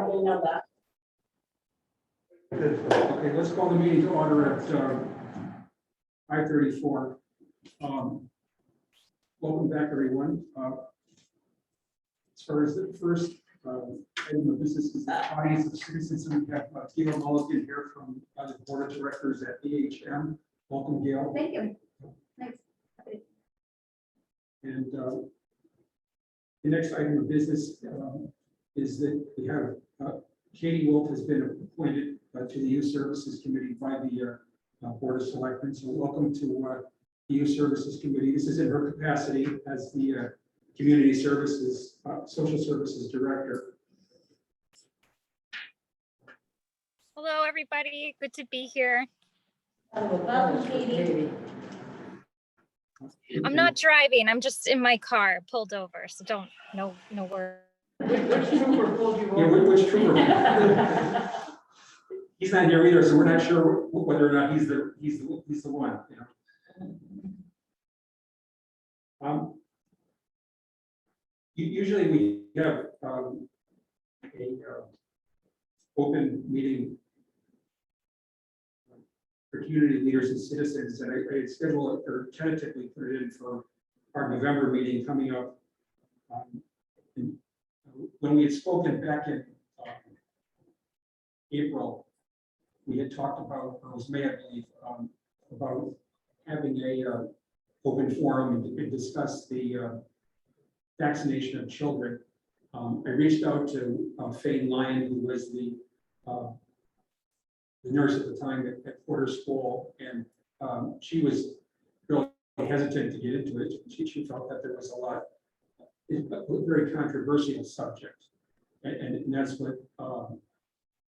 didn't know that. Okay, let's call the meeting to order at 5:34. Welcome back, everyone. As far as the first item of business is the audience of citizens, and we have Gail Mulligan here from the Board of Directors at AHM. Welcome, Gail. Thank you. Thanks. And the next item of business is that we have Katie Wolf has been appointed to the Youth Services Committee by the Board of Selectmen. So welcome to the Youth Services Committee. This is in her capacity as the Community Services, Social Services Director. Hello, everybody. Good to be here. Welcome, Katie. I'm not driving. I'm just in my car, pulled over. So no worries. Which trooper pulled you Yeah, over? which trooper? He's not here either, so we're not sure whether or not he's the one. You know. Usually we have a open meeting for community leaders and citizens, and I scheduled or tentatively put it in for our November meeting coming up. When we had spoken back in April, we had talked about, or it was May, I believe, about having a open forum and discuss the vaccination of children. I reached out to Faye Lyon, who was the nurse at the time at Porter School, and she was really hesitant to get into it. She felt that there was a very controversial subject, and that's what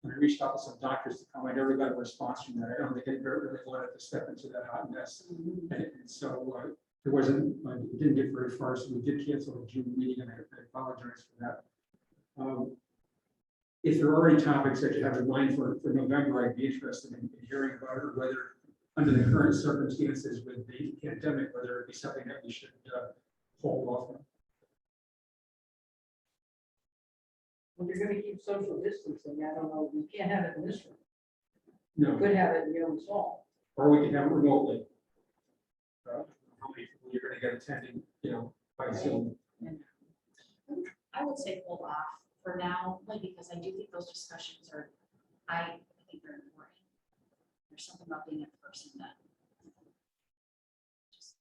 when I reached out to some doctors to come, I never got a response from that. I don't think they really wanted to step into that hot mess, and so there wasn't. It didn't get very far, so we did cancel the June meeting, and I apologize for that. If there are already topics that you have in mind for November, I'd be interested in hearing about it, or whether under the current circumstances with the pandemic, whether it be something that we should hold off on. Well, you're gonna keep social distancing, I don't know, we can't have it in this room. No, You could have it in your own stall. or we can have it remotely. How many people you're going to get attending, by Zoom. I would say hold off for now, only because I do think those discussions I think they're important. There's something about being in person that just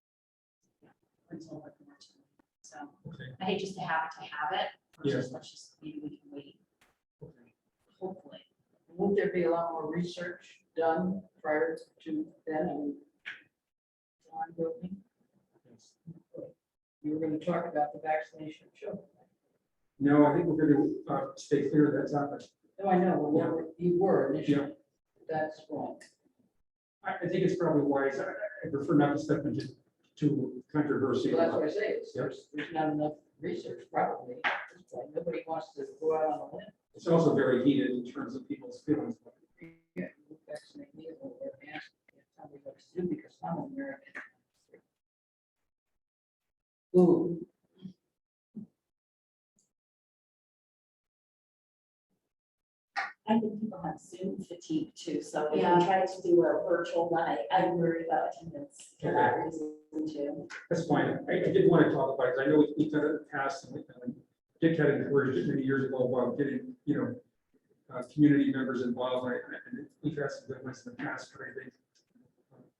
brings a little bit more to me. So Okay. I hate just to have it versus Yeah. let's just, maybe we can wait, Okay. hopefully. Won't there be a lot more research done prior to then? I mean, ongoing? Yes. You were gonna talk about the vaccination of children. No, I think we're going to stay clear of that topic. No, I know, well, you were initially. Yeah. That's wrong. I think it's probably wise. I prefer not to step into too controversial. So that's what I say, Yep. there's not enough research probably. At this point. Nobody wants to go out on a limb. It's also very heated in terms of people's feelings. Yeah, you vaccinate me or wear a mask. Can't tell me what to do because I'm American. Ooh. I think people have Zoom fatigue too, so if we try to do a virtual one, I worry about attendance for that reason too. That's fine. I did want to talk about it, 'cause I know we've done it in the past, and Dick had encouraged it many years ago about getting, community members involved, and we've had some good ones in the past, but I think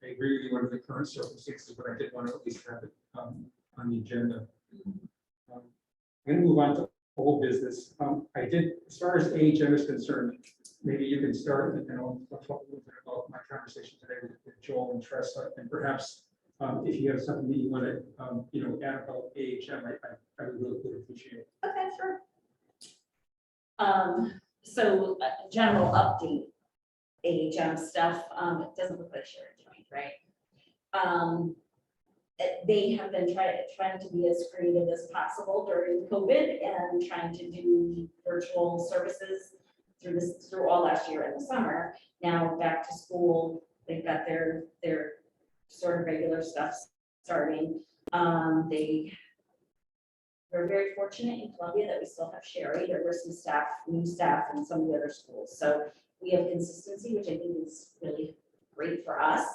I agree with you under the current circumstances, but I did want to at least have it on the agenda. I'm going to move on to old business. I did, as far as AHM is concerned, maybe you can start, and I'll talk a little bit about my conversation today with Joel and Tressa, and perhaps if you have something that you want to, add about AHM, I would really appreciate it. Okay, sure. So general update, AHM stuff, it doesn't look like Sharon joined, right? They have been trying to be as creative as possible during COVID and trying to do virtual services through all last year in the summer. Now back to school, they've got their sort of regular stuff starting. They we're very fortunate in Columbia that we still have Sherry. There were some staff, new staff in some of the other schools. So we have consistency, which I think is really great for us.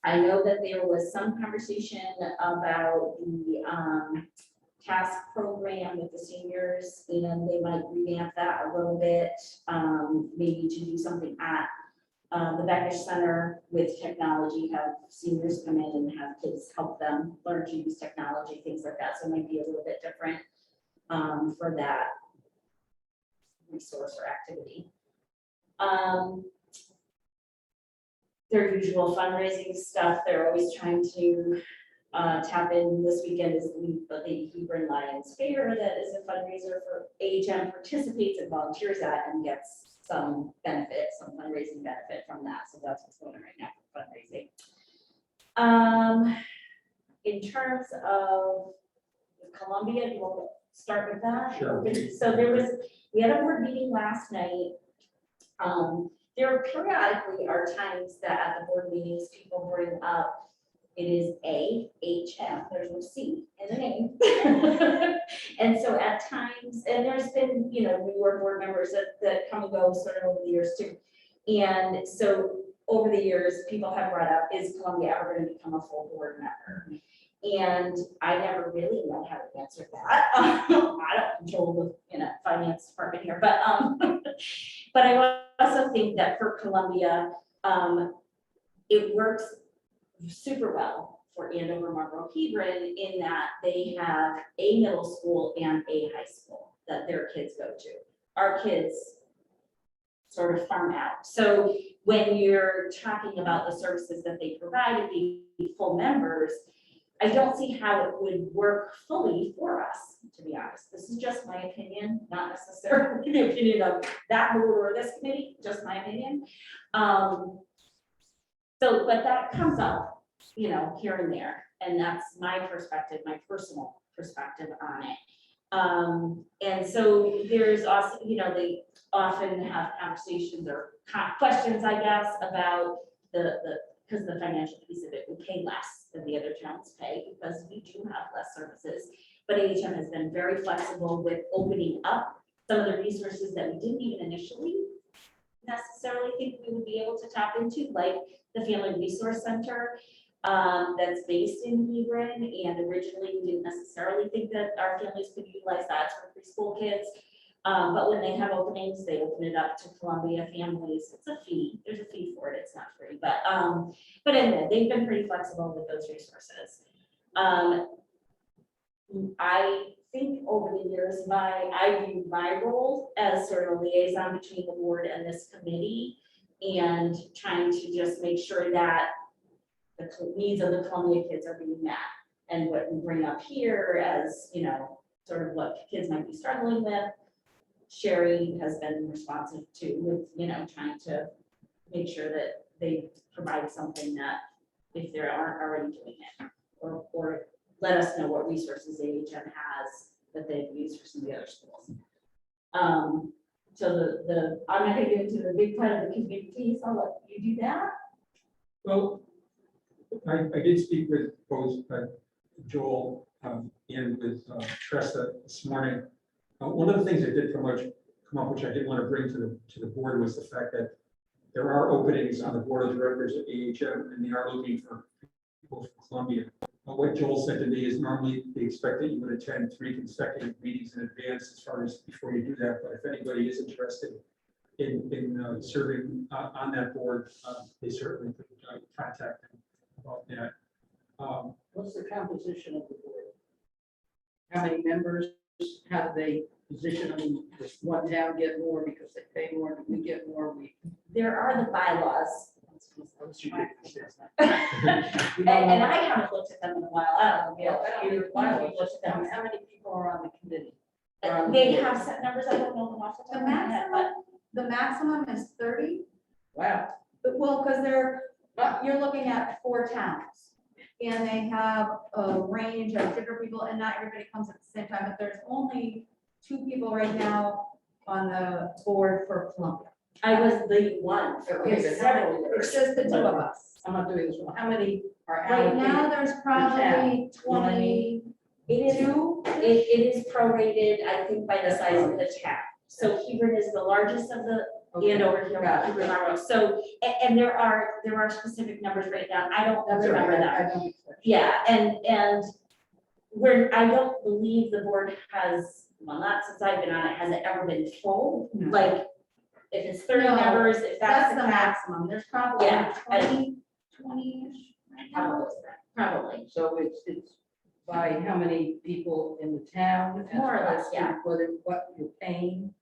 I know that there was some conversation about the task program with the seniors, and they might revamp that a little bit, maybe to do something at the Becker Center with technology, have seniors come in and have kids help them learn to use technology, things like that. So it might be a little bit different for that resource or activity. Their usual fundraising stuff, they're always trying to tap in. This weekend is the Hebron Lions Fair, that is a fundraiser for AHM, participates and volunteers at and gets some benefit, some fundraising benefit from that. So that's what's going on right now for fundraising. In terms of Columbia, do you want to start with that? Sure. So we had a board meeting last night. There periodically are times that at the board meetings, people bring up, it is AHM, there's no C in the name. And so at times, and there's been, newer board members that come and go sort of over the years too. And so over the years, people have brought up, is Columbia ever going to become a full board member? And I never really know how to answer that. I don't control the finance department here, but I also think that for Columbia, it works super well for Andover, Marlboro, Hebron in that they have a middle school and a high school that their kids go to. Our kids sort of farm out. So when you're talking about the services that they provide and being full members, I don't see how it would work fully for us, to be honest. This is just my opinion, not necessarily the opinion of that board or this committee, just my opinion. But that comes up, here and there, and that's my perspective, my personal perspective on it. And so there's also, they often have conversations or questions, I guess, about because the financial piece of it, we pay less than the other towns pay because we do have less services. But AHM has been very flexible with opening up some of the resources that we didn't even initially necessarily think we would be able to tap into, like the Family Resource Center that's based in Hebron. And originally we didn't necessarily think that our families could utilize that for preschool kids. But when they have openings, they open it up to Columbia families. It's a fee. There's a fee for it. It's not free, but anyway, they've been pretty flexible with those resources. I think over the years, I view my role as sort of a liaison between the board and this committee, and trying to just make sure that the needs of the Columbia kids are being met, and what we bring up here as sort of what kids might be struggling with. Sherry has been responsive to with, trying to make sure that they provide something that if they aren't already doing it, or let us know what resources AHM has that they've used for some of the other schools. So I'm not gonna get into the big part of the community piece. I'll let you do that. Well, I did speak with both Joel and with Tressa this morning. One of the things that did come up, which I did want to bring to the board, was the fact that there are openings on the board of directors at AHM, and they are looking for people from Columbia. What Joel said to me is normally they expect that you would attend 3 consecutive meetings in advance as far as before you do that. But if anybody is interested in serving on that board, they certainly could contact them about that. What's the composition of the board? How many members? How do they position them? Does one town get more because they pay more? Do we get more? There are the bylaws. You And I haven't looked at them in a while. I don't know. I don't either. How many people are on the committee? They have set numbers. I don't know them off the top of my head, but The maximum is 30, Wow. well, because you're looking at 4 towns. And they have a range of different people, and not everybody comes at the same time, but there's only 2 people right now on the board for Columbia. I was the one for It's several It's years. just the 2 of us. I'm not doing this one. How many are Right now, allocated? there's probably town. 20, It is, Two? it is prorated, I think, by the size of the town. So Hebron is the largest of the, and over here, Gotcha. Hebron Monroe. So, and there are specific numbers right now. I don't That's all remember right, them. I don't expect. Yeah, and I don't believe the board has, well, not since I've been on it, has it ever been full? No. Like, if it's 30 No, members, if That's that's the the cap, maximum, there's probably Yeah, 20-ish right now. probably. So it's by how many people in the town? as More or less, opposed to yeah. what you're paying?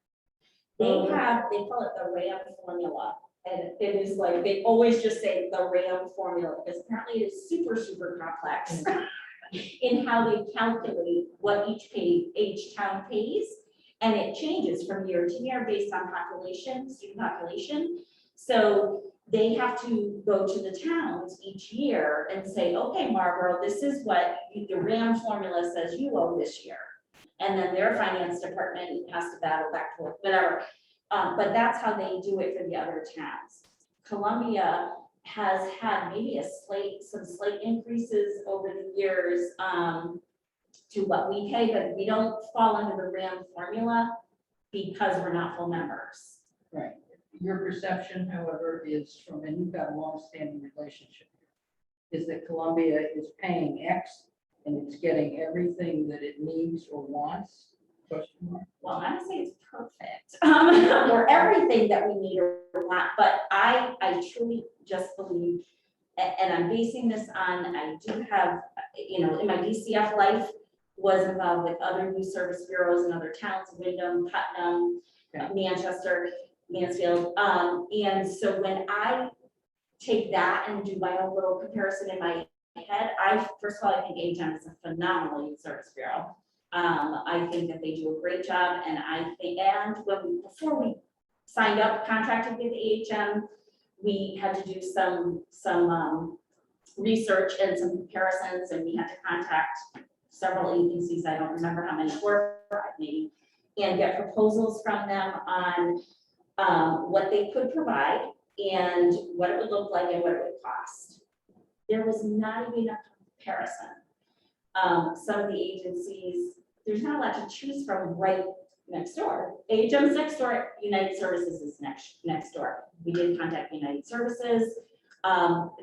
They call it the RAM formula. And it is like, they always just say the RAM formula, because apparently it is super, super complex in how they calculate what each town pays. And it changes from year to year based on population, student population. So they have to go to the towns each year and say, okay, Marlboro, this is what the RAM formula says you owe this year. And then their finance department has to battle back forth, whatever. But that's how they do it for the other towns. Columbia has had maybe some slight increases over the years to what we pay, but we don't fall under the RAM formula because we're not full members. Right. Your perception, however, is from, and you've got a long-standing relationship, is that Columbia is paying X and it's getting everything that it needs or wants? Question mark. Well, I would say it's perfect, or everything that we need or want, but I truly just believe, and I'm basing this on, I do have, in my DCF life, was involved with other youth service bureaus in other towns, Wyndham, Putnam, Manchester, Mansfield, and so when I take that and do my own little comparison in my head, first of all, I think AGM is a phenomenal youth service bureau. I think that they do a great job, and before we signed up, contracted with AHM, we had to do some research and some comparisons, and we had to contact several agencies, I don't remember how many were, maybe, and get proposals from them on what they could provide and what it would look like and what it would cost. There was not even enough comparison. Some of the agencies, there's not a lot to choose from right next door. AHM's next door, United Services is next door. We did contact United Services.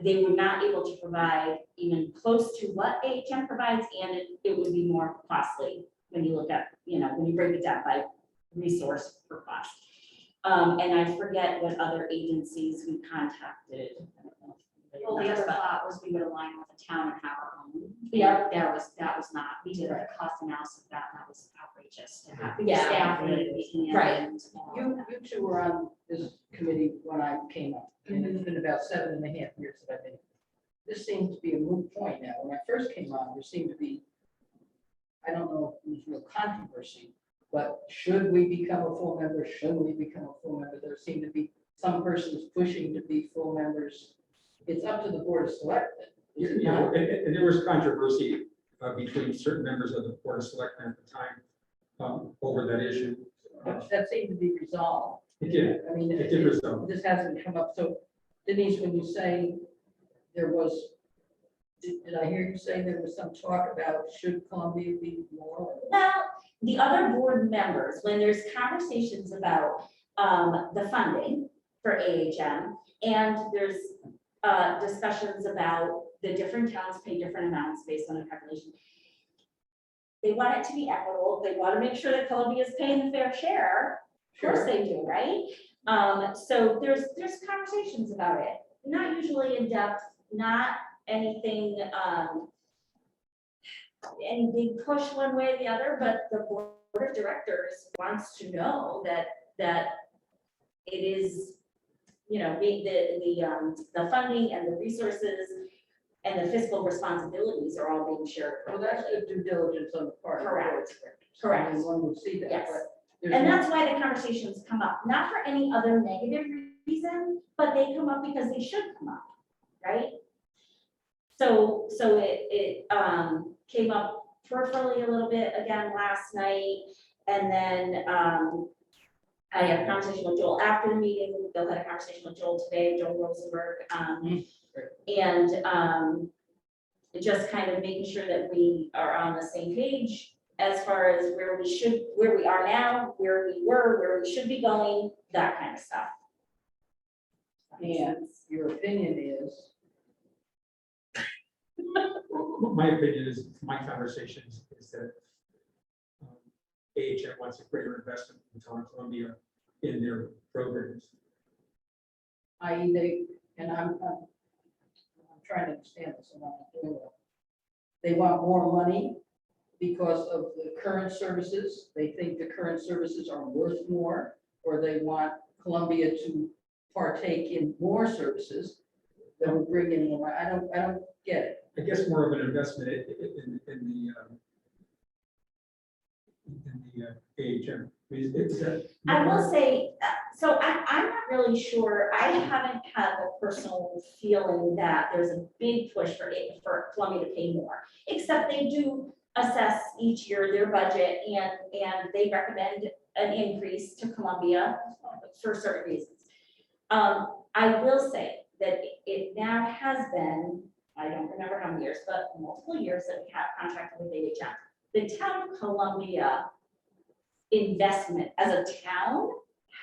They were not able to provide even close to what AHM provides, and it would be more costly when you look at, when you break it down by resource per cost. And I forget what other agencies we contacted. I don't know if Well, the anybody other knows, thought was we would align with the town and have our own. Yeah. That was not, we did a cost analysis of that, and that was outrageous to have Yeah. staff and. Right. You two were on this committee when I came up, and it's been about 7.5 years that I've been. This seems to be a moot point now. When I first came on, there seemed to be, I don't know if it was real controversy, but should we become a full member? Shouldn't we become a full member? There seemed to be some persons pushing to be full members. It's up to the board of selectmen. is it not? And there was controversy between certain members of the Board of Selectmen at the time over that issue. That seemed to be resolved. It did. I mean, It did resolve. this hasn't come up. So Denise, when you say there was, did I hear you say there was some talk about should Columbia be more? Well, the other board members, when there's conversations about the funding for AHM, and there's discussions about the different towns pay different amounts based on the population. They want it to be equitable. They want to make sure that Columbia is paying the fair share. Of course they do, right? So there's conversations about it, not usually in depth, not anything, any big push one way or the other, but the board of directors wants to know that it is, the funding and the resources and the fiscal responsibilities are all being shared. Well, that's good due diligence on the part of the board of Correct. directors. Correct. I mean, one would see that, Yes. but there's And no- that's why the conversations come up, not for any other negative reason, but they come up because they should come up, right? So it came up peripherally a little bit again last night, and then I had a conversation with Joel after the meeting. Bill had a conversation with Joel today, Joel Rosenberg, and just kind of making sure that we are on the same page as far as where we are now, where we were, where we should be going, that kind of stuff. And your opinion is, My opinion is, my conversations is that AHM wants a greater investment in town of Columbia in their programs. i.e. they, and I'm trying to understand this, and I'm not doing well. They want more money because of the current services, they think the current services are worth more, or they want Columbia to partake in more services that would bring in more. I don't get it. I guess more of an investment in the AHM. Is that? I will say, so I'm not really sure, I haven't had a personal feeling that there's a big push for Columbia to pay more, except they do assess each year their budget and they recommend an increase to Columbia for certain reasons. I will say that it now has been, I don't remember how many years, but multiple years that we have contracted with AHM. The town of Columbia investment as a town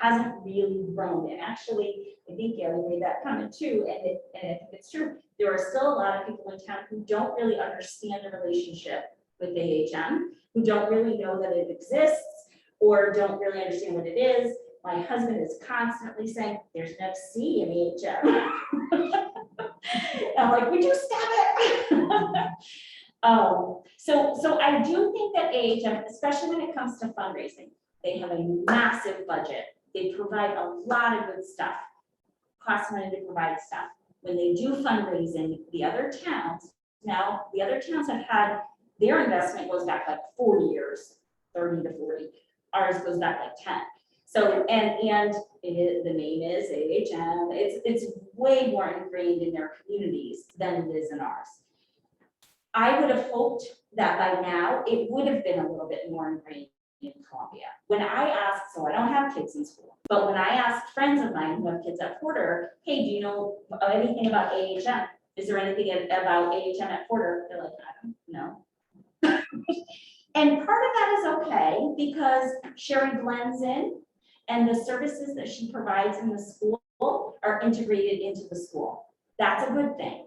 hasn't really grown. And actually, I think Gary made that comment too, and I think it's true. There are still a lot of people in town who don't really understand the relationship with AHM, who don't really know that it exists or don't really understand what it is. My husband is constantly saying, there's no C in AHM. I'm like, would you stop it? So I do think that AHM, especially when it comes to fundraising, they have a massive budget. They provide a lot of good stuff, cost money to provide stuff. When they do fundraising, the other towns have had, their investment goes back like 40 years, 30 to 40. Ours goes back like 10. So, and the name is AHM. It's way more ingrained in their communities than it is in ours. I would have hoped that by now it would have been a little bit more ingrained in Columbia. When I asked, so I don't have kids in school, but when I asked friends of mine who have kids at Porter, hey, do you know anything about AHM? Is there anything about AHM at Porter? They're like, I don't know. And part of that is okay because Sherry blends in and the services that she provides in the school are integrated into the school. That's a good thing.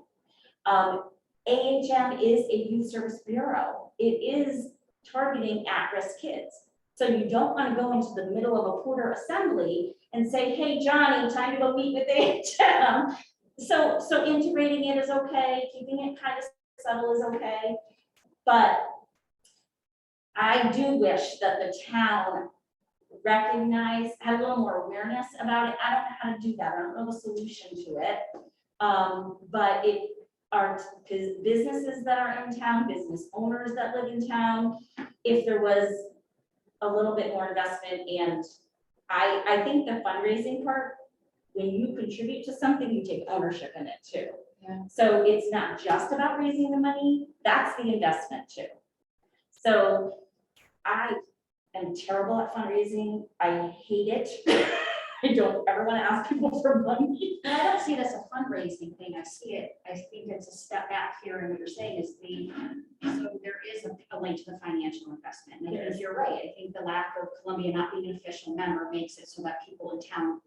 AHM is a youth service bureau. It is targeting at-risk kids. So you don't want to go into the middle of a Porter assembly and say, hey, Johnny, time to go meet with AHM. So integrating it is okay, keeping it kind of subtle is okay. But I do wish that the town had a little more awareness about it. I don't know how to do that. I don't know the solution to it. But it are businesses that are in town, business owners that live in town, if there was a little bit more investment. And I think the fundraising part, when you contribute to something, you take ownership in it too. Yeah. So it's not just about raising the money, that's the investment too. So I am terrible at fundraising. I hate it. I don't ever want to ask people for money. But I don't see it as a fundraising thing. I see it, I think it's a step back here, and what you're saying is so there is a link to the financial investment. And I think you're right. I think the lack of Columbia not being an official member makes it so that people in town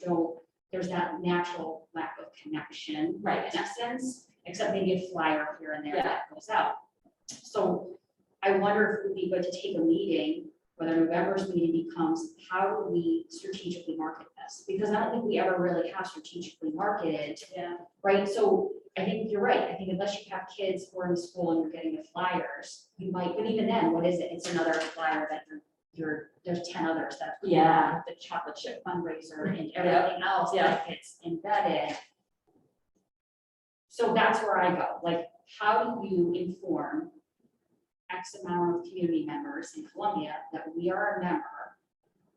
there's that natural lack of connection, right, in essence, except maybe a flyer here and there that goes out. So I wonder if it would be good to take a meeting, whether November's meeting becomes, how do we strategically market this? Because I don't think we ever really have strategically marketed, right? So I think you're right. I think unless you have kids who are in school and you're getting the flyers, you might, but even then, what is it? It's another flyer that there's 10 others that the chocolate chip fundraiser and everything else that gets embedded. So that's where I go. Like, how do you inform X amount of community members in Columbia that we are a member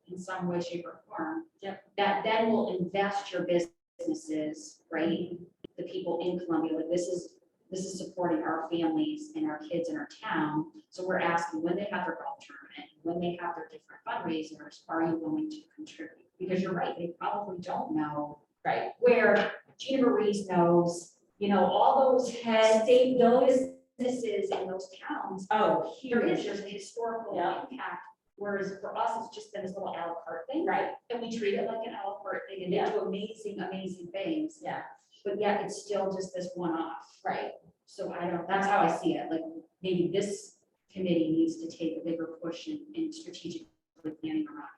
in some way, shape, or form? That then will invest your businesses, right? The people in Columbia, like this is supporting our families and our kids in our town. So we're asking when they have their golf tournament, when they have their different fundraisers, are you willing to contribute? Because you're right, they probably don't know, right? Where Gina Maurice knows, all those heads, State knows businesses in those towns, Oh, there's huge. a historical Yeah. impact. Whereas for us, it's just been this little a la carte thing. Right, And we treat it like an a la carte thing and they Yeah. do amazing, amazing things. yeah, But yet it's still just this one-off. right. So I don't, that's how I see it. Like maybe this committee needs to take a bigger push in strategic planning around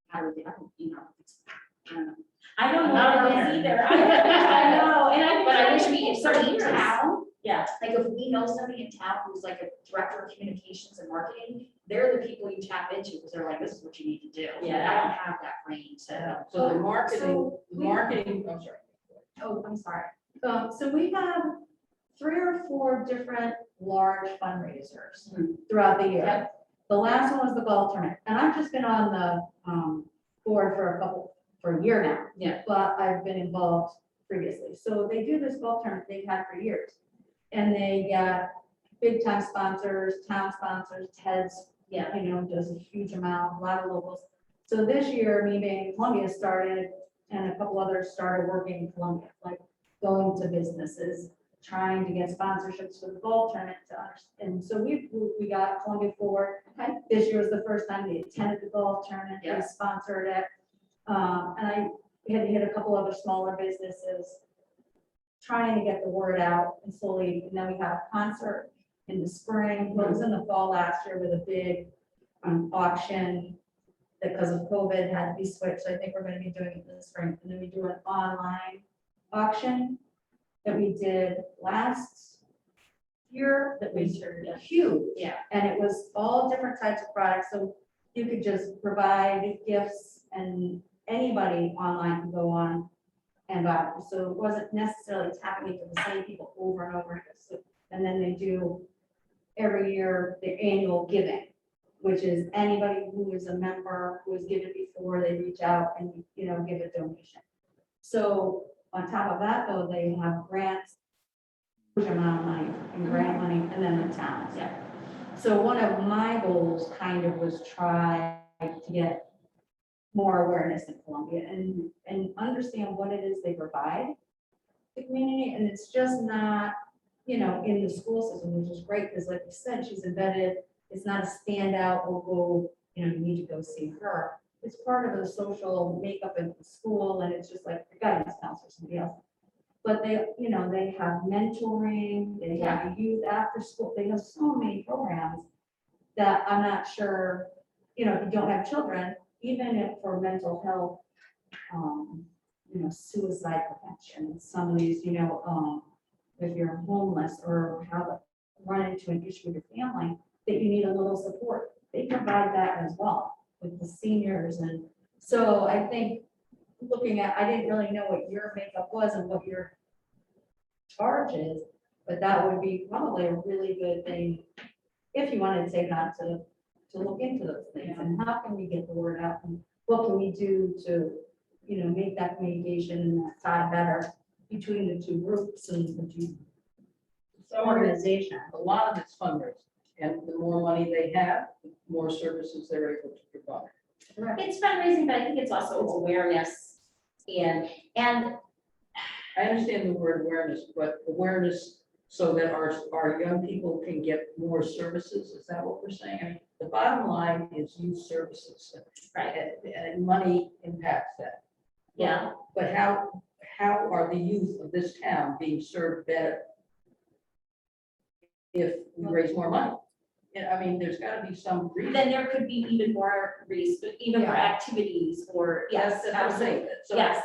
how do we, you know, I don't know. I don't know Not what a it is winner. either. I know, and I've been But I trying wish to we, think if for somebody in years. town, Yeah, like if we know somebody in town who's like a director of communications and marketing, they're the people you tap into because they're like, this is what you need to do. Like, Yeah. I don't have that brain, so. So the marketing, So the marketing, I'm sorry. Oh, I'm sorry. So we have 3 or 4 different large fundraisers throughout the year. Yep. The last one was the golf tournament, and I've just been on the board for a year now. Yeah. But I've been involved previously. So they do this golf tournament they've had for years. And they get big time sponsors, town sponsors, TED's, yeah, you know, does a huge amount, a lot of locals. So this year, me being in Columbia started, and a couple others started working in Columbia, like going to businesses, trying to get sponsorships for the golf tournament to understand. And so we got Columbia Forward. Okay. This year was the first time they attended the golf tournament, Yeah. they sponsored it. And I had to hit a couple other smaller businesses, trying to get the word out and slowly, and then we had a concert in the spring, well, it was in the fall last year with a big auction that because of COVID had to be switched. I think we're gonna be doing it in the spring. And then we do an online auction that we did last year that was Winter, yeah. huge. Yeah. And it was all different types of products. So you could just provide gifts and anybody online can go on and buy them. So it wasn't necessarily tapping into the same people over and over. So- And then they do every year the annual giving, which is anybody who is a member who has given before, they reach out and, you know, give a donation. So on top of that, though, they have grants, huge amount of money, and grant money, and then the towns. Yeah. So one of my goals kind of was try to get more awareness in Columbia and understand what it is they provide the community, and it's just not, you know, in the school system, which is great, because like you said, she's embedded, it's not a standout, or go, you know, you need to go see her. It's part of the social makeup of the school, and it's just like, the guidance counselor, somebody else. But they, you know, they have mentoring, they have youth after school, they have so many programs that I'm not sure, you know, if you don't have children, even if for mental health, you know, suicide prevention, some of these, you know, if you're homeless or have run into an issue with your family, that you need a little support, they provide that as well with the seniors. And so I think looking at, I didn't really know what your makeup was and what your charge is, but that would be probably a really good thing if you wanted to take on to look into those things. And how can we get the word out, and what can we do to, you know, make that communication and that tie better between the two groups and the two So organizations. a lot of it's fundraising, and the more money they have, the more services they're able to provide. It's fundraising, but I think it's also awareness and I understand the word awareness, but awareness so that our young people can get more services, is that what we're saying? I mean, the bottom line is youth services. Right. And money impacts that. yeah, But how are the youth of this town being served better if we raise more money? Yeah, I mean, there's gotta be some reason. then there could be even more even more Yeah. activities or, yes, That's what I'm saying. absolutely. So Yes,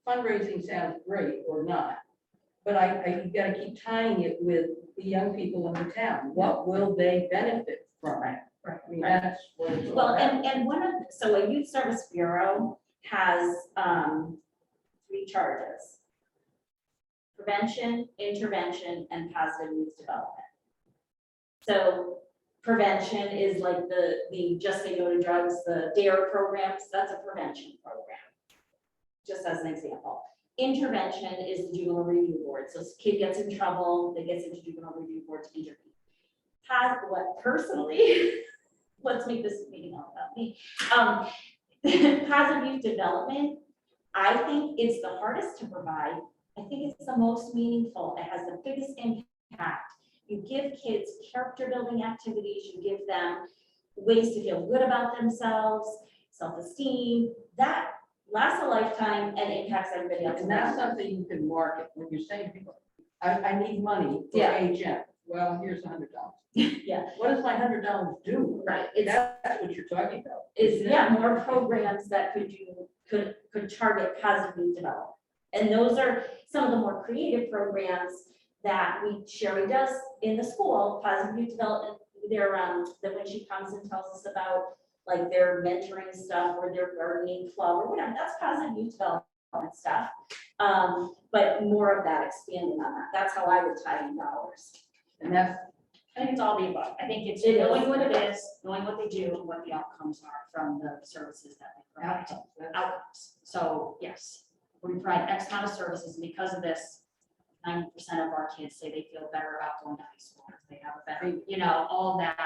fundraising sounds great or not, but you gotta keep tying it with the young people in the town. What will they benefit from? Right. Right, I mean, that's what it's all well, about. and one of, so a youth service bureau has 3 charges: prevention, intervention, and positive youth development. So prevention is like the Just Say No to Drugs, the DARE programs, that's a prevention program, just as an example. Intervention is the juvenile review board. So kid gets in trouble, they get into juvenile review board to intervene. What personally, let's make this meeting all about me. Positive youth development, I think it's the hardest to provide. I think it's the most meaningful. It has the biggest impact impact. You give kids character building activities, you give them ways to feel good about themselves, self-esteem, that lasts a lifetime and impacts everybody else. And that's something you can market when you're saying to people, I need money for Yeah. HM. Well, here's $100. Yeah. What does my $100 do? Right, That's what you're talking about. is, yeah, more programs that could target positive youth development. And those are some of the more creative programs that Sherry does in the school, positive youth development. That when she comes and tells us about like their mentoring stuff or their gardening club or whatever, that's positive youth development stuff. But more of that, expanding on that. That's how I would tie in dollars. And that's, I think it's all the above. I think it's It is. knowing what it is, knowing what they do, and what the outcomes are from the services that they provide. outcomes. Outcomes. So yes, we provide X amount of services, and because of this, 90% of our kids say they feel better about going to high school. They have a better, all that.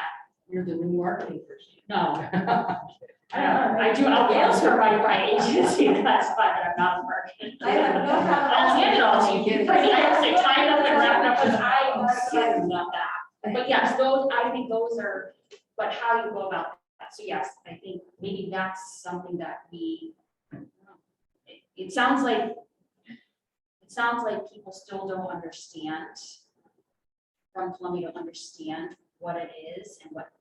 You're the new marketing person. No, I don't know. I do outreach for my agency. That's fine, but I'm not a marketing. I have no problem. I'll hand it all to you. I mean, I have to tie it up and wrap it up, because I'm serious about that. But yes, I think those are, but how you go about that. So yes, I think maybe that's something that it sounds like people still don't understand, from Columbia, to understand what it is and what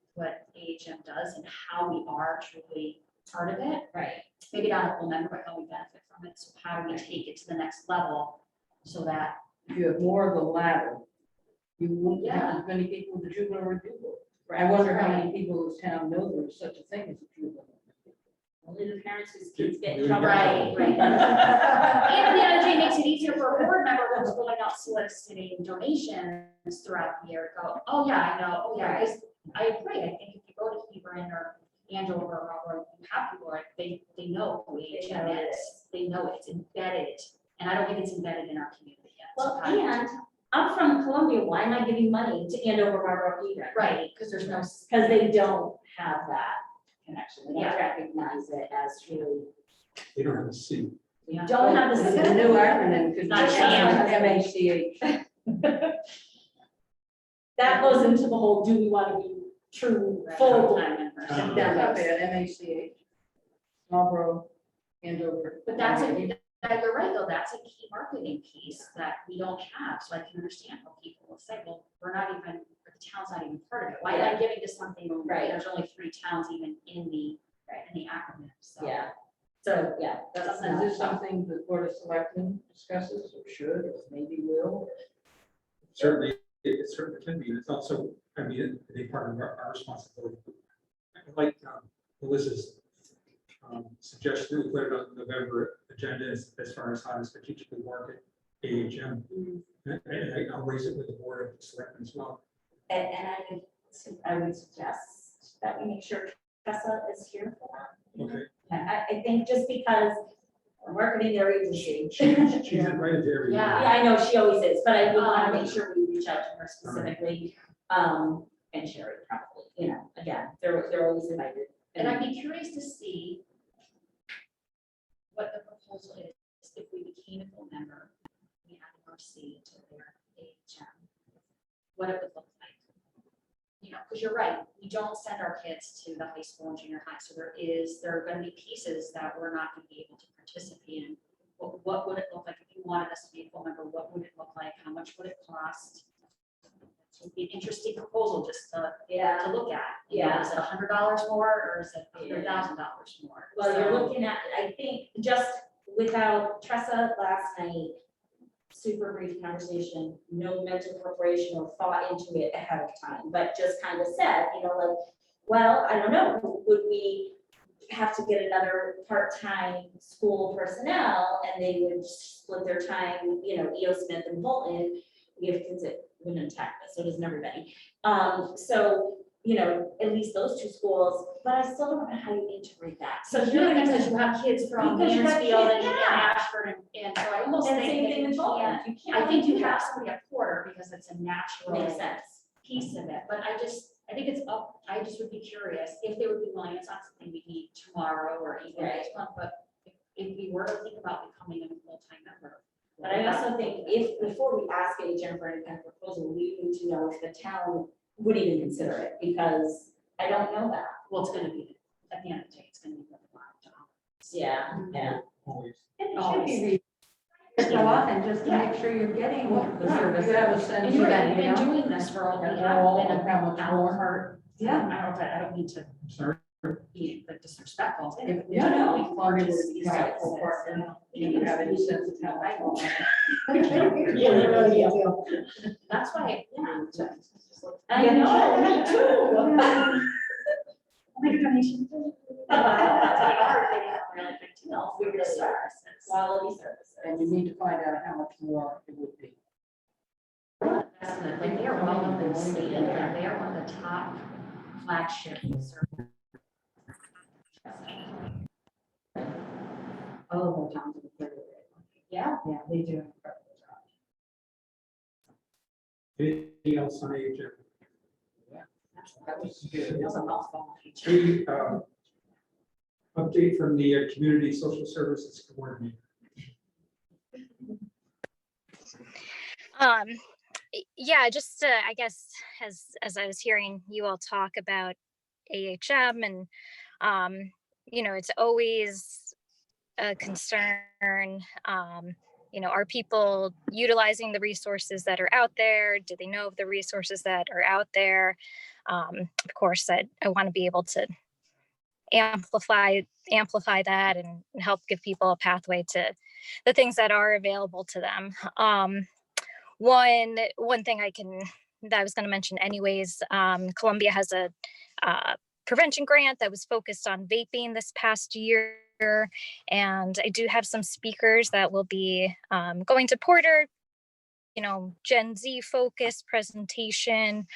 AHM does and how we are truly part of it. Right. Maybe not a full member, but how we benefit from it. So how do we take it to the next level so that, If you have more of the latter, you won't have as many people with the juvenile review board. I wonder how many people in this town know there is such a thing as a juvenile. Only the parents whose kids get Really covered. right. And the other thing makes it easier for a board member who's going out soliciting donations throughout the year, to go, oh yeah, I know, oh yeah, because I agree, I think if you go to Hebron or Andover or you have people, like, they know who AHM is, they know it's embedded, and I don't think it's embedded in our community yet. So Well, how do we- and I'm from Columbia, why am I giving money to Andover, Marlboro, Hebron? Right, because there's no. Because they don't have that connection, they don't Yeah. recognize it as truly, They don't have a seat. Yeah. don't have The the. new acronym could be Not sham. MACH. That goes into the whole, do we want to be true, full time members? Uh-huh. That's not bad, MACH. Marlboro, Andover. But that's you're right, though, that's a key marketing piece that we don't have, so I can understand how people will say, well, we're not even, the town's not even part of it, why am I giving to something, when Right. there's only 3 towns even in the acronym, so. Yeah, so, yeah, that's Is not. this something the Board of Selectmen discusses or should, or maybe will? Certainly, it certainly can be, and it's also, I mean, a big part of our responsibility. I like Melissa's suggestion, we put it on the November agenda as far as how to strategically market AHM. And I'll raise it with the Board of Selectmen as well. And I would suggest that we make sure Tessa is here for that. Okay. I think just because we're marketing their agency. She's invited to every. Yeah. Yeah, I know she always is, but I would want to make sure we reach out to her specifically, and Sherry probably, again, they're always invited. And I'd be curious to see what the proposal is if we became a full member, we had our seat to their AHM, what it would look like. Because you're right, we don't send our kids to the high school and junior high, so there are going to be pieces that we're not going to be able to participate in. What would it look like if you wanted us to be a full member? What would it look like? How much would it cost? It would be an interesting proposal just to look at. Yeah. Is it $100 more or is it $100,000 more? Well, So- you're looking at, I think, just without Tressa last night, super brief conversation, no mental preparation or thought into it ahead of time, but just kind of said, well, I don't know, would we have to get another part-time school personnel and they would split their time, E.O. Smith and Bolton, we have kids at Winona, so doesn't everybody. So, at least those 2 schools, but I still don't know how you integrate that. So because you have kids from Because you have Mansfield kids, and yeah. Ashford and so I almost And think same that thing you with Bolton, can't. you can't. I think you do have that. somebody at Porter because it's a natural Makes sense. piece of it, but I think it's up, I just would be curious if they would be willing, it's not something we need tomorrow or even Right. next month, but if we were to think about becoming a full-time member, But I also think if, before we ask AHM for any kind of proposal, we need to know if the town would even consider it, because I don't know that. Well, it's gonna be, at the end of the day, it's gonna be the $5. Yeah, yeah. Always. It should be so often, just to make sure you're getting what The the service. service. You have a is. sense And you're of right, that, we've you been know? doing this for, we And have all been of how much more. part. Yeah. I don't mean to Sorry. be disrespectful. If, Yeah, you know, no, party just would these have services, full partner, you know. you have any sense of how much more. Yeah, they really do. That's why, yeah. just look- I know, me too. Like a donation. No, we really are. Quality services. And you need to find out how much more it would be. Like they are well known in the state, and they are one of the top flagship services. Oh, the towns are very good. Yeah. Yeah, they do an incredible job. Anything else on AHM? That was It good. was a mouthful. Katie, update from the Community Social Services Coordinator. Um, yeah, just I guess as I was hearing you all talk about AHM and it's always a concern. Are people utilizing the resources that are out there? Do they know of the resources that are out there? Of course, I want to be able to amplify that and help give people a pathway to the things that are available to them. One thing that I was going to mention anyways, Columbia has a prevention grant that was focused on vaping this past year. And I do have some speakers that will be going to Porter, Gen Z focused presentation.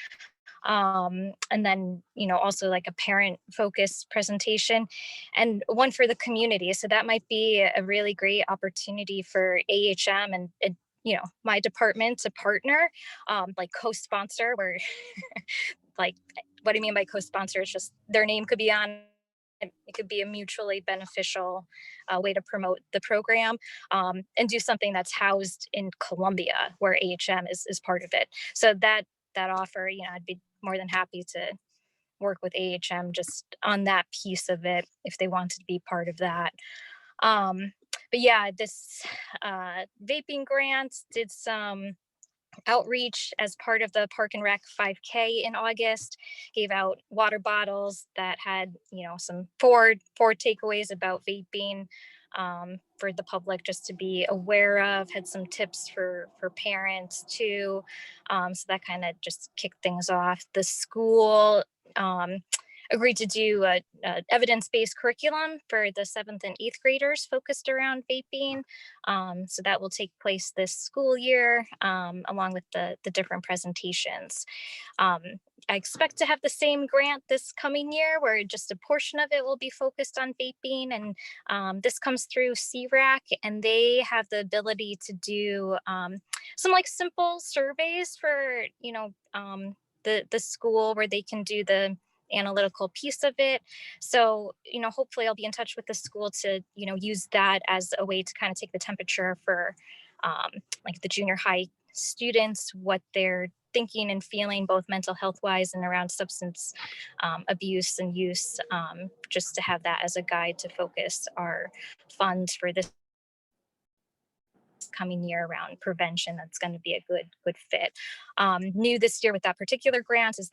And then, also like a parent focused presentation and one for the community. So that might be a really great opportunity for AHM and my department to partner, like co-sponsor where like, what do you mean by co-sponsor? It's just their name could be on it could be a mutually beneficial way to promote the program and do something that's housed in Columbia where AHM is part of it. So that offer, I'd be more than happy to work with AHM just on that piece of it if they wanted to be part of that. But yeah, this vaping grant did some outreach as part of the Park and Rec 5K in August, gave out water bottles that had, some four takeaways about vaping for the public just to be aware of, had some tips for parents too. So that kind of just kicked things off. The school agreed to do a evidence-based curriculum for the 7th and 8th graders focused around vaping. So that will take place this school year along with the different presentations. I expect to have the same grant this coming year where just a portion of it will be focused on vaping. And this comes through CRAC and they have the ability to do some like simple surveys for, the school where they can do the analytical piece of it. So, hopefully I'll be in touch with the school to, use that as a way to kind of take the temperature for like the junior high students, what they're thinking and feeling both mental health wise and around substance abuse and use, just to have that as a guide to focus our funds for this coming year around prevention. That's going to be a good fit. New this year with that particular grant is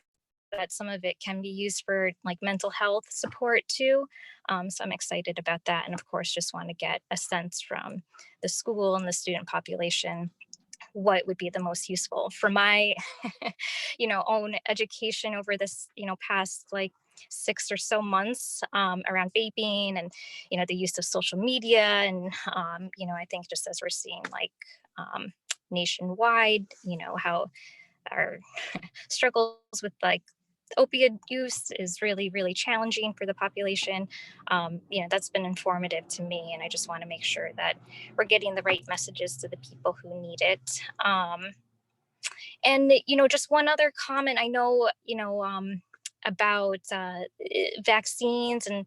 that some of it can be used for like mental health support too. So I'm excited about that. And of course, just want to get a sense from the school and the student population what would be the most useful for my own education over this past like 6 or so months around vaping and the use of social media and I think just as we're seeing like nationwide how our struggles with like opiate use is really, really challenging for the population. That's been informative to me, and I just want to make sure that we're getting the right messages to the people who need it. And just one other comment. I know, about vaccines and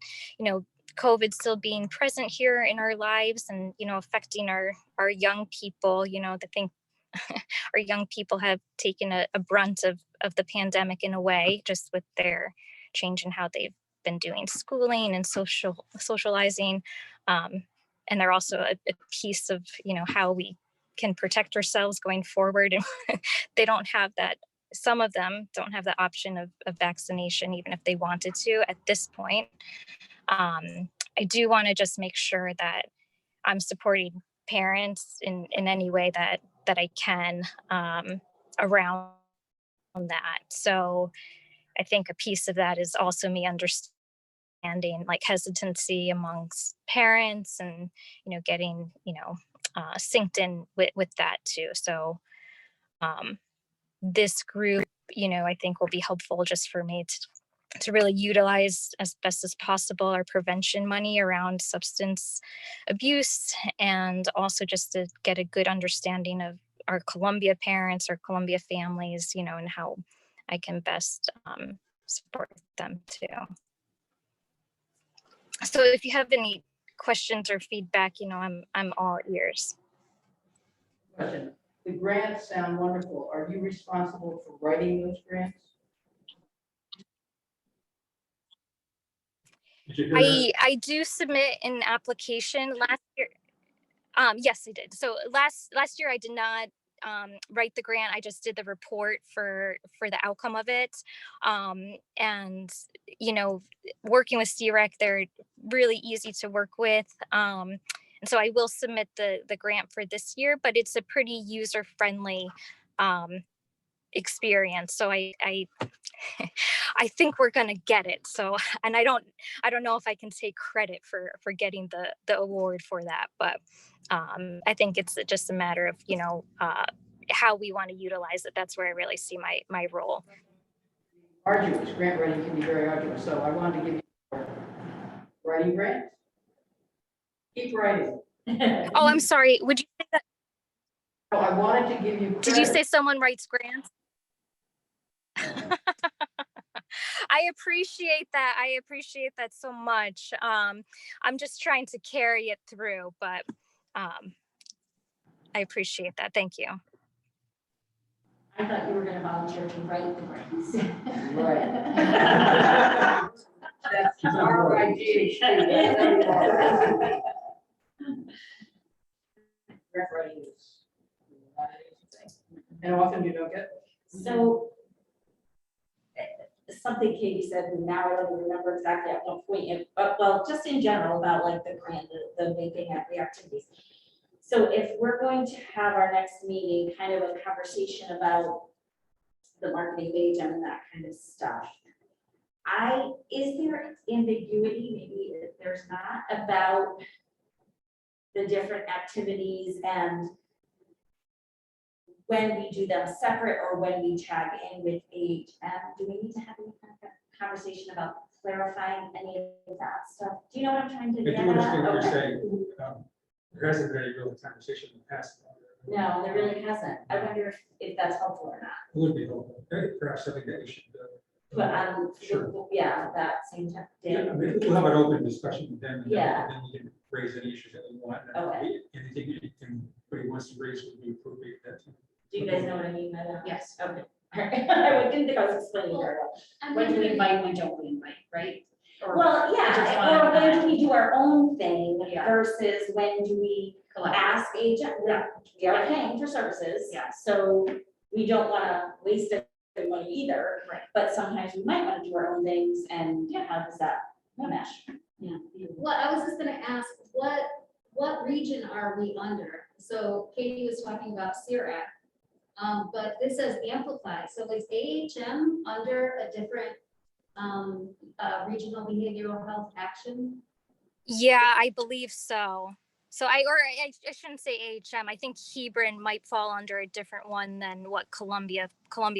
COVID still being present here in our lives and, affecting our young people, I think our young people have taken a brunt of the pandemic in a way, just with their change in how they've been doing schooling and socializing. And they're also a piece of, how we can protect ourselves going forward. And they don't have that. Some of them don't have the option of vaccination, even if they wanted to at this point. I do want to just make sure that I'm supporting parents in any way that I can around that. So I think a piece of that is also me understanding like hesitancy amongst parents and, getting, synced in with that too. So this group, I think will be helpful just for me to really utilize as best as possible our prevention money around substance abuse, and also just to get a good understanding of our Columbia parents or Columbia families, and how I can best support them too. So if you have any questions or feedback, I'm all ears. Question. The grants sound wonderful. Are you responsible for writing those grants? Did you hear that? I do submit an application last year. Yes, I did. So last year I did not write the grant. I just did the report for the outcome of it. And working with CREC, they're really easy to work with. And so I will submit the grant for this year, but it's a pretty user friendly experience. So I I think we're gonna get it. So, and I don't know if I can take credit for getting the award for that, but I think it's just a matter of how we want to utilize it. That's where I really see my role. Arduous, grant writing can be very arduous, so I wanted to give you writing grants. Keep writing. Oh, I'm sorry. Would you say that? Oh, I wanted to give you credit. Did you say someone writes grants? I appreciate that. I appreciate that so much. I'm just trying to carry it through, but I appreciate that. Thank you. I thought you were gonna volunteer to write the grants. Right. That's our idea. Grant writing is not an easy thing. And often you don't get. So something Katie said, and now I don't even remember exactly at what point, but well, just in general about like the grant, the vaping at the activities. So if we're going to have our next meeting, kind of a conversation about the marketing page and that kind of stuff. Is there ambiguity, maybe if there's not, about the different activities and when we do them separate or when we tag in with age? Do we need to have any kind of conversation about clarifying any of that stuff? Do you know what I'm trying to I get do at? understand what you're Okay. saying. There hasn't been any real conversation in the past. No, there really hasn't. I wonder if that's helpful or not. It would be helpful. Perhaps something that we should. But Sure. yeah, that same time. Yeah, I mean, we'll have an open discussion with them. And Yeah. then we can raise any issues that we want. Okay. Anything anybody wants to raise would be appropriate at that time. Do you guys know what I mean by that? Yes. Okay. All right. I didn't think I was explaining very well. When do we invite, when don't we invite, right? Or Well, just yeah, wanna or when do we do our own thing Yeah. versus when do we collect? ask agent? We are paying for services. Yeah. So we don't want to waste their money either. Right. But sometimes we might want to do our own things, and how does that mesh? Yeah. Well, I was just gonna ask, what region are we under? So Katie was talking about CREC, but this says Amplify, so is AHM under a different regional behavioral health action? Yeah, I believe so. So I shouldn't say AHM. I think Hebron might fall under a different one than what Columbia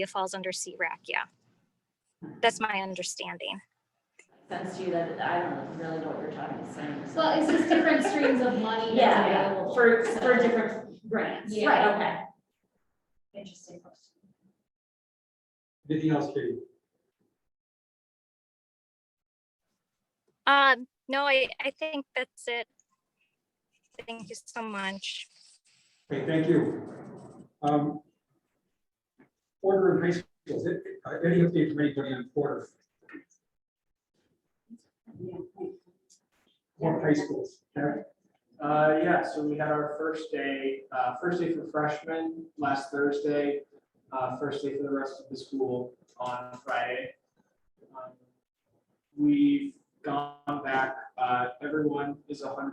falls under CREC. Yeah, that's my understanding. Sense to you that I don't really know what you're talking about saying. So. Well, it's just different streams of money that's Yeah, available. for different grants. Yeah. Right, okay. Interesting question. Anything else, Katie? No, I think that's it. Thank you so much. Okay, thank you. Porter and high schools, any update from anybody on Porter? Or high schools? Karen? Yeah, so we had our first day for freshmen last Thursday, first day for the rest of the school on Friday. We've gone back, everyone is 100%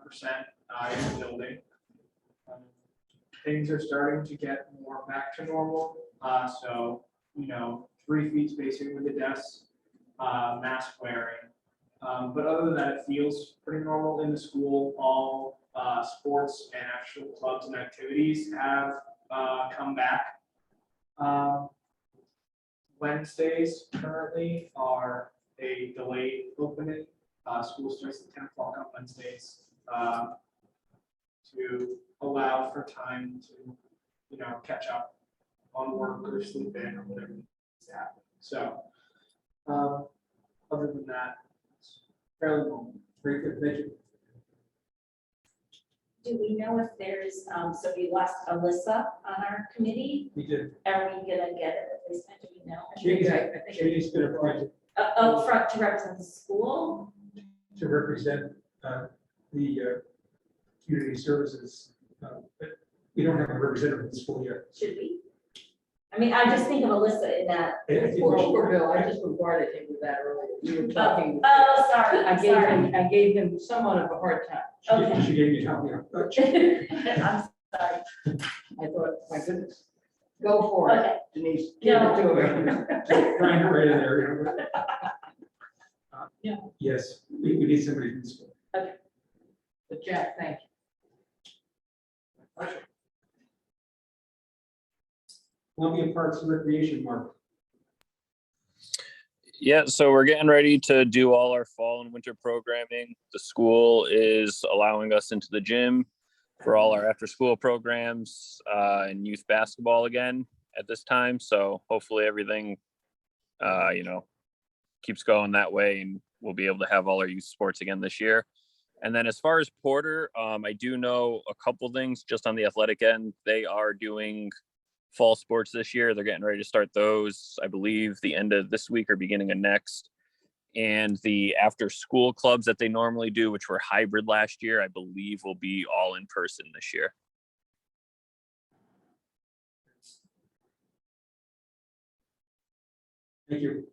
in the building. Things are starting to get more back to normal, so, 3 feet spacing with the desks, mask wearing. But other than that, it feels pretty normal in the school. All sports and actual clubs and activities have come back. Wednesdays currently are a delayed opening. School starts at 10 o'clock on Wednesdays to allow for time to, catch up on work or sleep in or whatever needs to happen. So, other than that, it's fairly normal. Very good, thank you. Do we know if there's, so we lost Alyssa on our committee? We did. Are we gonna get a replacement? Do we know? Katie's been appointed Up front to represent the school? to represent the community services. But we don't have a representative in the school yet. Should we? I mean, I just think of Alyssa in that. I think we Poor should- Bill, I just bombarded him with that earlier. We were talking. Oh, sorry, I I'm gave sorry. him, I gave him somewhat of a hard time. Okay. She gave me help, yeah. I'm sorry. I thought, my goodness, go for it, Okay. Denise. Give it to him. Trying to right in there. Yeah. Yes, we need somebody from the school. But Jack, thank you. Columbia Parks and Recreation, Mark. Yeah, so we're getting ready to do all our fall and winter programming. The school is allowing us into the gym for all our after-school programs and youth basketball again at this time. So hopefully everything, keeps going that way, and we'll be able to have all our youth sports again this year. And then as far as Porter, I do know a couple things just on the athletic end. They are doing fall sports this year. They're getting ready to start those, I believe, the end of this week or beginning of next. And the after school clubs that they normally do, which were hybrid last year, I believe will be all in person this year. Thank you.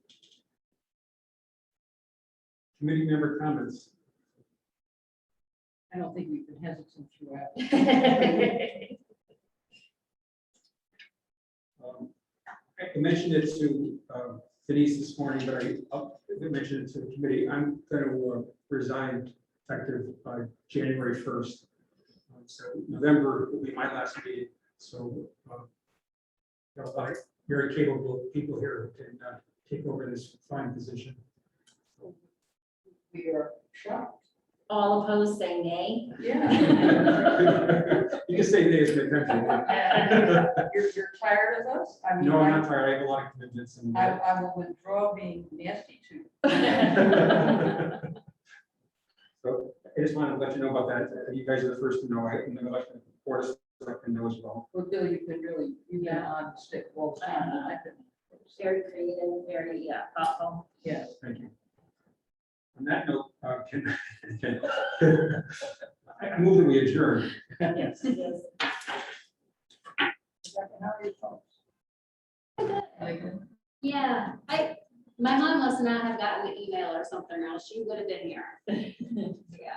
Committee member comments. I don't think we've been hesitant throughout. I mentioned it to Denise this morning, but I mentioned it to the committee. I'm going to resign effective by January 1st. So November will be my last meeting. So a lot of very capable people here who can take over this fine position. We are shocked. All opposed, say nay. Yeah. You can say this, but You're tired of us? I mean, no, I'm not tired. I have a lot of commitments. And I will withdraw being nasty too. so I just wanted to let you know about that. You guys are the first to know. I can let the board of selectmen know as well. Well, Bill, you've been on the stick all the time. I think. Very creative, very thoughtful. Yeah. Thank you. On that note, I move that we adjourn. Yes, it is. Yeah, my mom must not have gotten the email or something else. She would have been here.